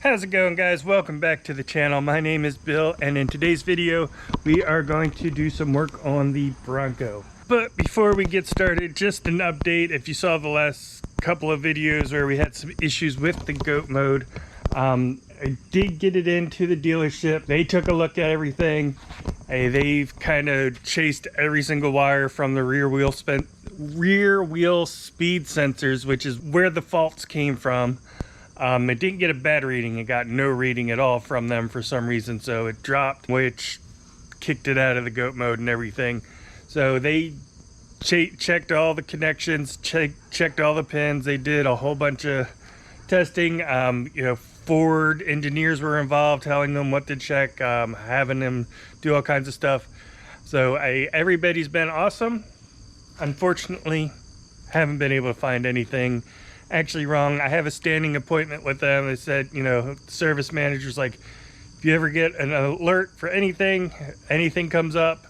How's it going, guys? Welcome back to the channel. My name is Bill, and in today's video we are going to do some work on the Bronco. But before we get started, just an update. If you saw the last couple of videos where we had some issues with the G.O.A.T mode, I did get it into the dealership. They took a look at everything. They've kind of chased every single wire from the rear wheel speed sensors, which is where the faults came from. It didn't get a bad reading. It got no reading at all from them for some reason, so it dropped, which kicked it out of the G.O.A.T mode and everything. So they checked all the connections, checked all the pins. They did a whole bunch of testing. Ford engineers were involved, telling them what to check, having them do all kinds of stuff. So everybody's been awesome. Unfortunately, haven't been able to find anything actually wrong. I have a standing appointment with them. They said, the service manager's like, if you ever get an alert for anything comes up,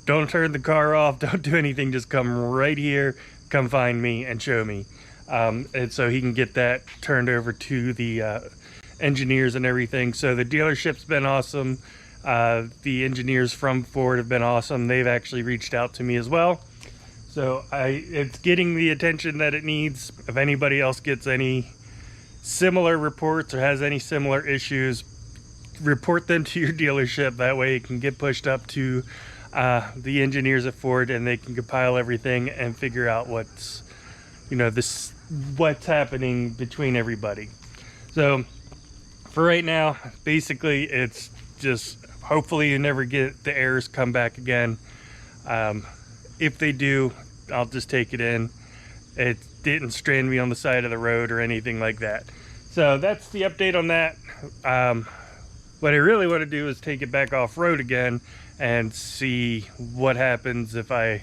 don't turn the car off, don't do anything, just come right here, come find me and show me. And so he can get that turned over to the engineers and everything. So the dealership's been awesome. The engineers from Ford have been awesome. They've actually reached out to me as well. So it's getting the attention that it needs. If anybody else gets any similar reports or has any similar issues, report them to your dealership. That way it can get pushed up to the engineers at Ford, and they can compile everything and figure out what's happening between everybody. So for right now, basically it's just hopefully you never get the errors come back again. If they do, I'll just take it in. It didn't strand me on the side of the road or anything like that. So that's the update on that. What I really want to do is take it back off road again and see what happens if I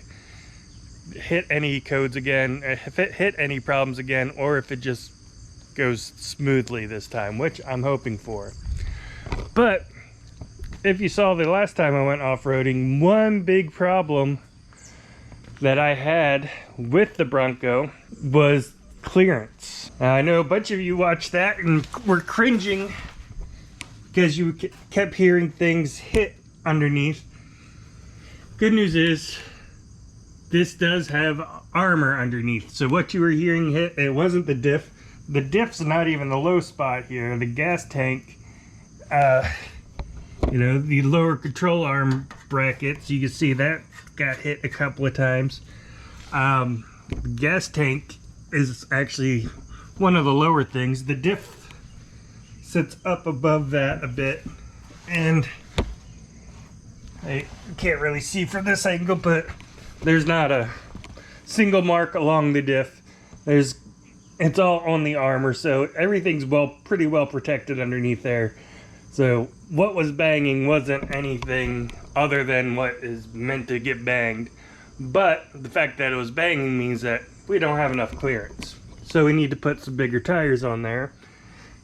hit any codes again, if it hit any problems again, or if it just goes smoothly this time, which I'm hoping for. But if you saw the last time I went off-roading, one big problem that I had with the Bronco was clearance. Now, I know a bunch of you watched that and were cringing because you kept hearing things hit underneath. Good news is this does have armor underneath. So what you were hearing hit, it wasn't the diff. The diff's not even the low spot here. The gas tank, the lower control arm brackets, you can see that got hit a couple of times. The gas tank is actually one of the lower things. The diff sits up above that a bit, and I can't really see from this angle, but there's not a single mark along the diff. It's all on the armor, so everything's pretty well protected underneath there. So what was banging wasn't anything other than what is meant to get banged. But the fact that it was banging means that we don't have enough clearance. So we need to put some bigger tires on there.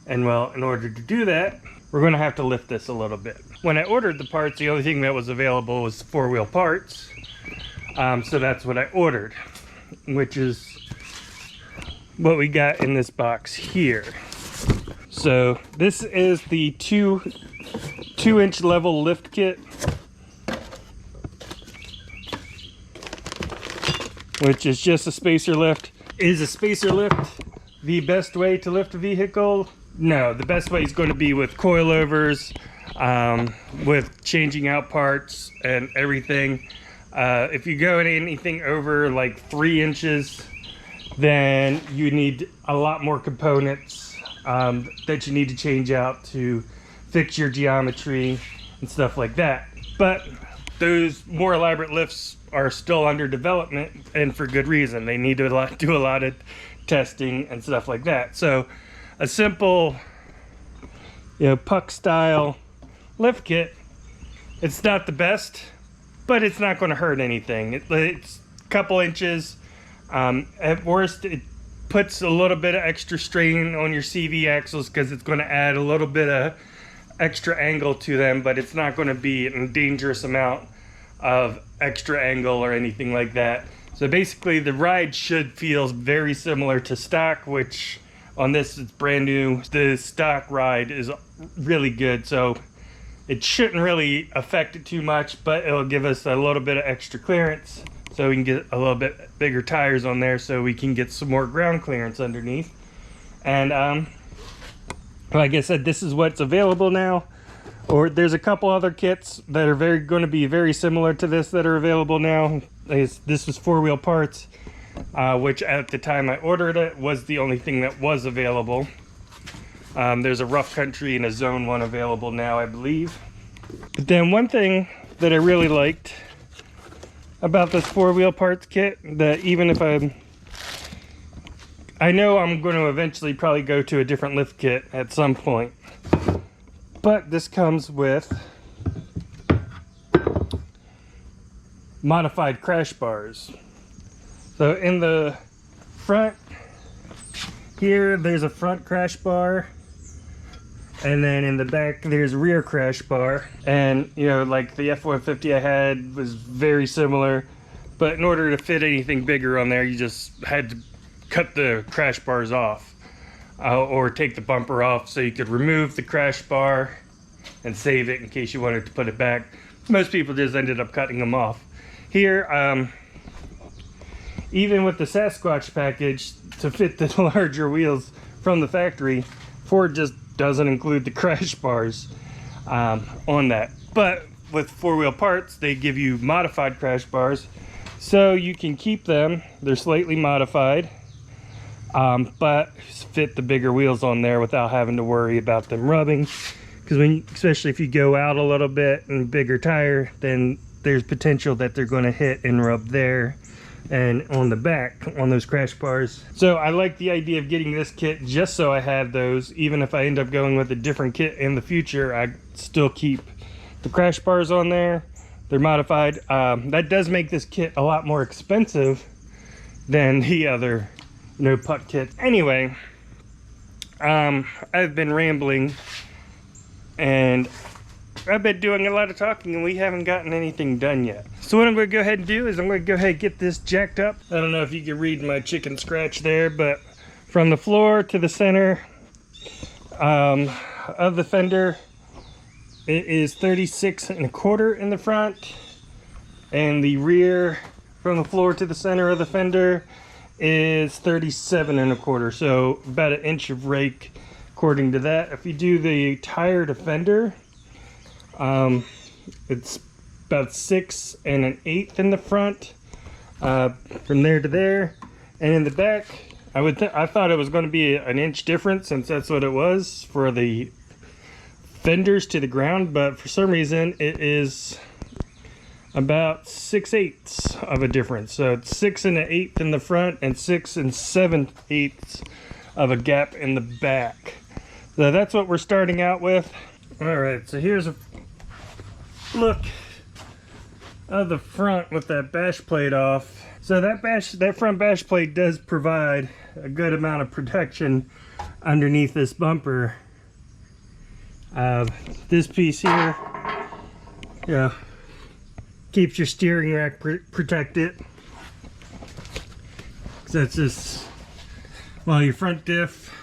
And well, in order to do that, we're going to have to lift this a little bit. When I ordered the parts, the only thing that was available was four-wheel parts. So that's what I ordered, which is what we got in this box here. So this is the 2-inch level lift kit, which is just a spacer lift. Is a spacer lift the best way to lift a vehicle? No, the best way is going to be with coilovers, with changing out parts and everything. If you go anything over like 3 inches, then you need a lot more components that you need to change out to fix your geometry and stuff like that. But those more elaborate lifts are still under development, and for good reason. They need to do a lot of testing and stuff like that. So a simple puck style lift kit, it's not the best, but it's not going to hurt anything. It's a couple inches. At worst, it puts a little bit of extra strain on your CV axles because it's going to add a little bit of extra angle to them, but it's not going to be a dangerous amount of extra angle or anything like that. So basically the ride should feel very similar to stock, which On this, it's brand new. The stock ride is really good, so it shouldn't really affect it too much, but it'll give us a little bit of extra clearance so we can get a little bit bigger tires on there so we can get some more ground clearance underneath. And like I said, this is what's available now. Or there's a couple other kits that are going to be very similar to this that are available now. This was 4-wheel parts, which at the time I ordered it was the only thing that was available. There's a rough country and a zone 1 available now, I believe. But then one thing that I really liked about this 4-wheel parts kit, that even if I know I'm going to eventually probably go to a different lift kit at some point, but this comes with modified crash bars. So in the front here, there's a front crash bar, and then in the back there's a rear crash bar. And you know, like the F-150 I had was very similar, but in order to fit anything bigger on there, you just had to cut the crash bars off, or take the bumper off so you could remove the crash bar and save it in case you wanted to put it back. Most people just ended up cutting them off. Here, even with the Sasquatch package to fit the larger wheels from the factory, Ford just doesn't include the crash bars on that. But with 4-wheel parts, they give you modified crash bars, so you can keep them. They're slightly modified, but fit the bigger wheels on there without having to worry about them rubbing. Because especially if you go out a little bit and bigger tire, then there's potential that they're going to hit and rub there and on the back on those crash bars. So I like the idea of getting this kit just so I have those. Even if I end up going with a different kit in the future, I still keep the crash bars on there. They're modified. That does make this kit a lot more expensive than the other putt kits. Anyway, I've been rambling and I've been doing a lot of talking, and we haven't gotten anything done yet. So what I'm going to go ahead and do is I'm going to go ahead and get this jacked up. I don't know if you can read my chicken scratch there, but from the floor to the center of the fender, it is 36 1/4 in the front, and the rear from the floor to the center of the fender is 37 1/4, so about 1 inch of rake according to that. If you do the tire to fender, it's about 6 1/8 in the front, from there to there. And in the back, I thought it was going to be 1 inch difference, since that's what it was for the fenders to the ground, but for some reason it is about 6/8 of a difference. So it's 6 1/8 in the front and 6 7/8 of a gap in the back. So that's what we're starting out with. All right, so here's a look of the front with that bash plate off. So that front bash plate does provide a good amount of protection underneath this bumper. This piece here, keeps your steering rack protected. So that's just, well, your front diff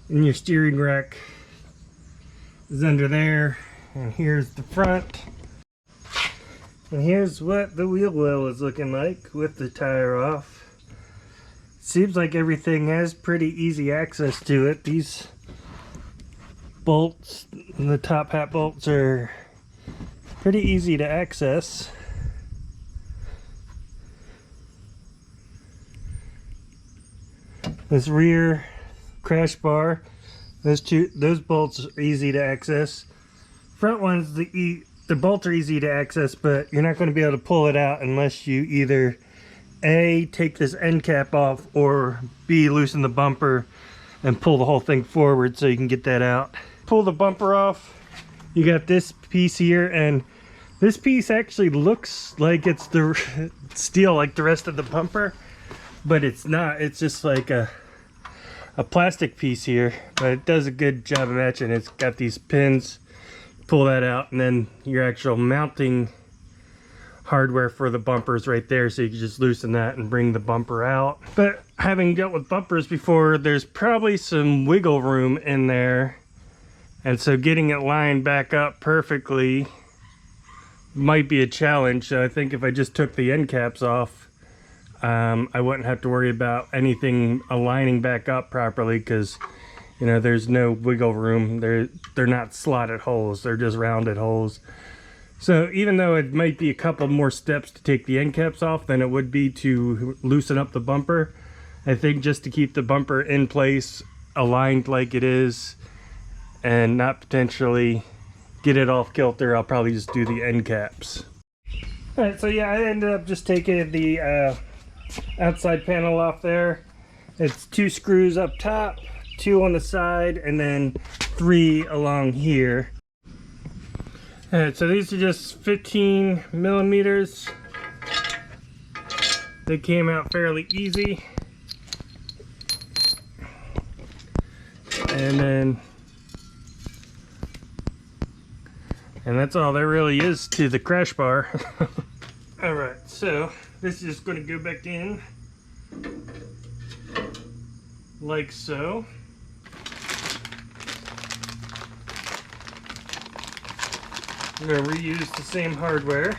and your steering rack is under there. And here's the front. And here's what the wheel well is looking like with the tire off. Seems like everything has pretty easy access to it. These bolts, the top hat bolts, are pretty easy to access. This rear crash bar, those bolts are easy to access. Front ones, the bolts are easy to access, but you're not going to be able to pull it out unless you either A, take this end cap off, or B, loosen the bumper and pull the whole thing forward so you can get that out. Pull the bumper off, you got this piece here, and this piece actually looks like it's the steel like the rest of the bumper, but it's not. It's just like a plastic piece here, but it does a good job of matching. It's got these pins. Pull that out, and then your actual mounting hardware for the bumpers right there, so you can just loosen that and bring the bumper out. But having dealt with bumpers before, there's probably some wiggle room in there, and so getting it lined back up perfectly might be a challenge. So I think if I just took the end caps off, I wouldn't have to worry about anything aligning back up properly, because you know, there's no wiggle room. They're not slotted holes, they're just rounded holes. So even though it might be a couple more steps to take the end caps off than it would be to loosen up the bumper, I think just to keep the bumper in place, aligned like it is, and not potentially get it off kilter, I'll probably just do the end caps. Alright, so yeah, I ended up just taking the outside panel off there. It's 2 screws up top, 2 on the side, and then 3 along here. Alright, so these are just 15 millimeters. They came out fairly easy. And that's all there really is to the crash bar. Alright, so this is just going to go back in like so. I'm going to reuse the same hardware,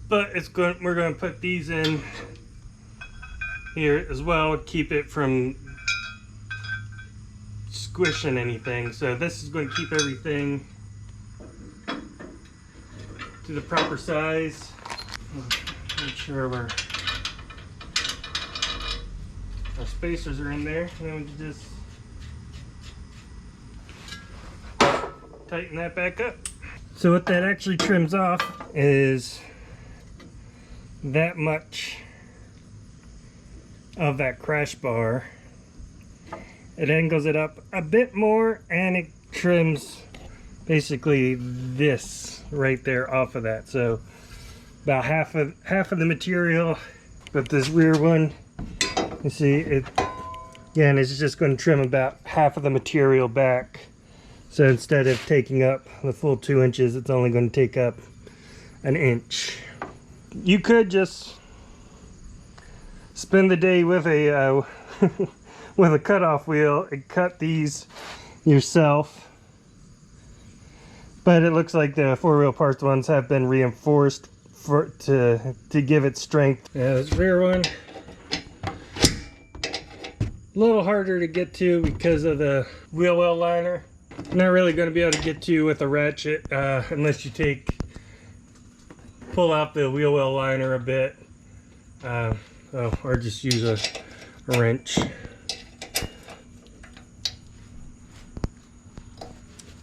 but we're going to put these in here as well to keep it from squishing anything. So this is going to keep everything to the proper size. Make sure our spacers are in there, and then we can just tighten that back up. So what that actually trims off is that much of that crash bar. It angles it up a bit more, and it trims basically this right there off of that. So about half of the material. But this rear one, you see it, yeah, and it's just going to trim about half of the material back. So instead of taking up the full 2 inches, it's only going to take up 1 inch. You could just spend the day with a with a cutoff wheel and cut these yourself, but it looks like the 4-wheel parts ones have been reinforced to give it strength. Yeah, this rear one, a little harder to get to because of the wheel well liner. Not really going to be able to get to with a ratchet unless you pull out the wheel well liner a bit, or just use a wrench,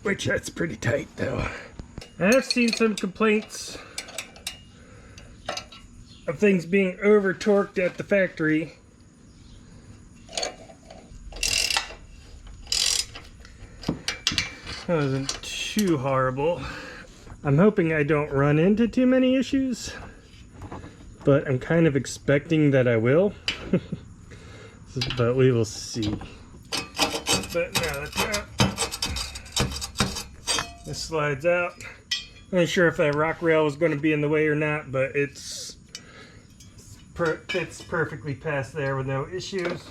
which that's pretty tight though. I've seen some complaints of things being over torqued at the factory. That wasn't too horrible. I'm hoping I don't run into too many issues, but I'm kind of expecting that I will. But we will see. But now that's out. This slides out. I'm not sure if that rock rail was going to be in the way or not, but fits perfectly past there with no issues.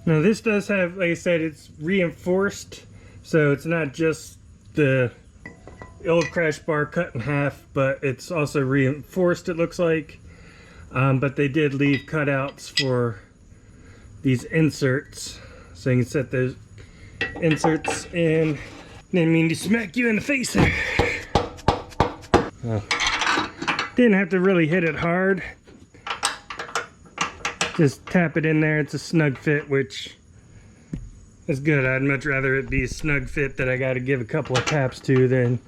Now this does have, like I said, it's reinforced. So it's not just the old crash bar cut in half, but it's also reinforced, it looks like. But they did leave cutouts for these inserts, so you can set those inserts in. Didn't mean to smack you in the face there. Oh. Didn't have to really hit it hard. Just tap it in there. It's a snug fit, which is good. I'd much rather it be a snug fit that I got to give a couple of taps to than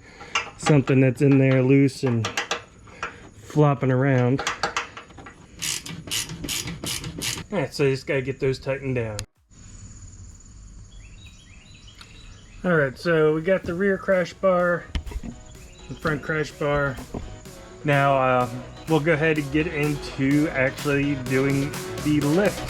something that's in there loose and flopping around. Alright, so you just got to get those tightened down. Alright, so we got the rear crash bar, the front crash bar. Now we'll go ahead and get into actually doing the lift